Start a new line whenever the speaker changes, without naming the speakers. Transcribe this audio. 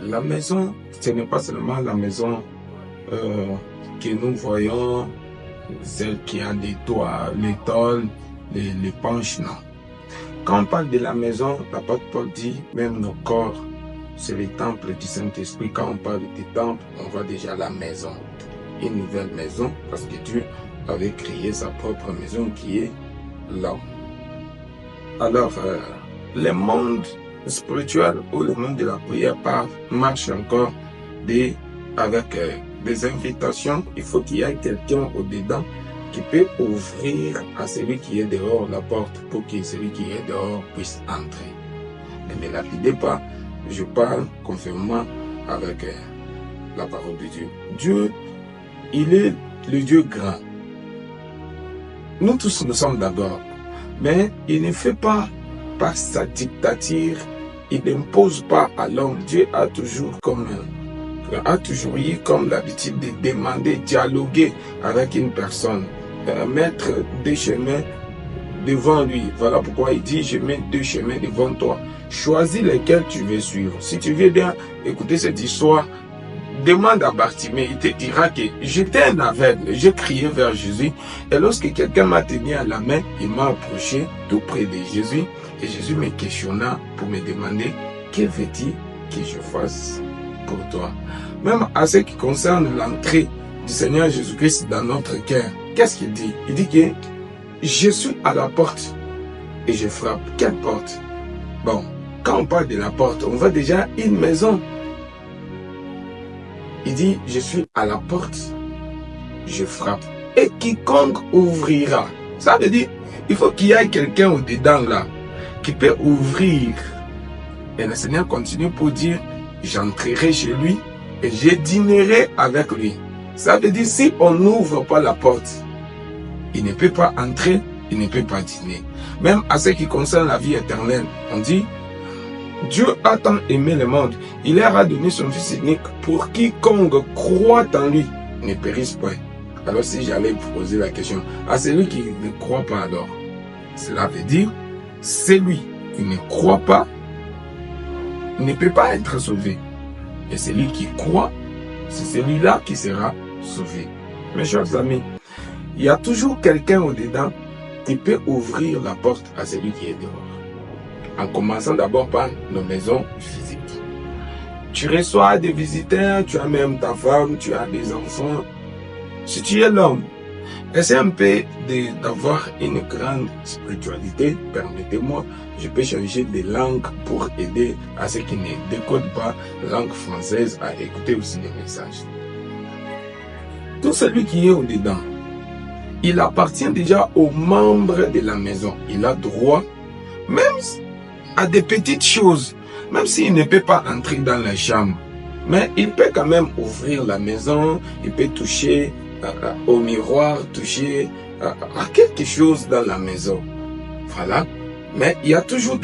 La maison, ce n'est pas seulement la maison que nous voyons, celle qui a des toits, les tôles, les penches, non. Quand on parle de la maison, l'apôtre Paul dit, même nos corps, c'est les temples du Saint-Esprit. Quand on parle des temples, on voit déjà la maison, une nouvelle maison, parce que Dieu avait créé sa propre maison qui est l'homme. Alors, le monde spirituel ou le monde de la prière marche encore avec des invitations. Il faut qu'il y ait quelqu'un au-dedans qui peut ouvrir à celui qui est dehors la porte pour que celui qui est dehors puisse entrer. Ne me lapidez pas, je parle conformément avec la parole de Dieu. Dieu, il est le Dieu grand. Nous tous, nous sommes d'accord. Mais il ne fait pas par sa dictature, il n'impose pas à l'homme. Dieu a toujours eu comme l'habitude de demander, dialoguer avec une personne, mettre des chemins devant lui. Voilà pourquoi il dit, je mets deux chemins devant toi. Choisis lesquels tu veux suivre. Si tu veux bien écouter cette histoire, demande à Bartimée, il te dira que j'étais un aveugle, j'ai crié vers Jésus, et lorsque quelqu'un m'a tenu à la main, il m'a approché tout près de Jésus, et Jésus me questionna pour me demander, que veux-tu que je fasse pour toi? Même à ce qui concerne l'entrée du Seigneur Jésus-Christ dans notre cœur, qu'est-ce qu'il dit? Il dit que je suis à la porte et je frappe. Quelle porte? Bon, quand on parle de la porte, on voit déjà une maison. Il dit, je suis à la porte, je frappe, et quiconque ouvrira. Ça veut dire, il faut qu'il y ait quelqu'un au-dedans là, qui peut ouvrir. Et le Seigneur continue pour dire, j'entrerai chez lui, et je dînerai avec lui. Ça veut dire, si on n'ouvre pas la porte, il ne peut pas entrer, il ne peut pas dîner. Même à ce qui concerne la vie éternelle, on dit, Dieu a tant aimé le monde, il leur a donné son Fils unique pour quiconque croit en lui ne périsse pas. Alors si j'allais vous poser la question, à celui qui ne croit pas alors, cela veut dire, celui qui ne croit pas ne peut pas être sauvé. Et celui qui croit, c'est celui-là qui sera sauvé. Mes chers amis, il y a toujours quelqu'un au-dedans qui peut ouvrir la porte à celui qui est dehors. En commençant d'abord par nos maisons physiques. Tu reçois des visiteurs, tu as même ta femme, tu as des enfants. Si tu es l'homme, essaie un peu d'avoir une grande spiritualité. Permettez-moi, je peux changer de langue pour aider à ceux qui ne décodent pas la langue française à écouter aussi les messages. Tout celui qui est au-dedans, il appartient déjà aux membres de la maison. Il a droit, même à des petites choses, même s'il ne peut pas entrer dans la chambre, mais il peut quand même ouvrir la maison, il peut toucher au miroir, toucher à quelque chose dans la maison. Voilà. Mais il y a toujours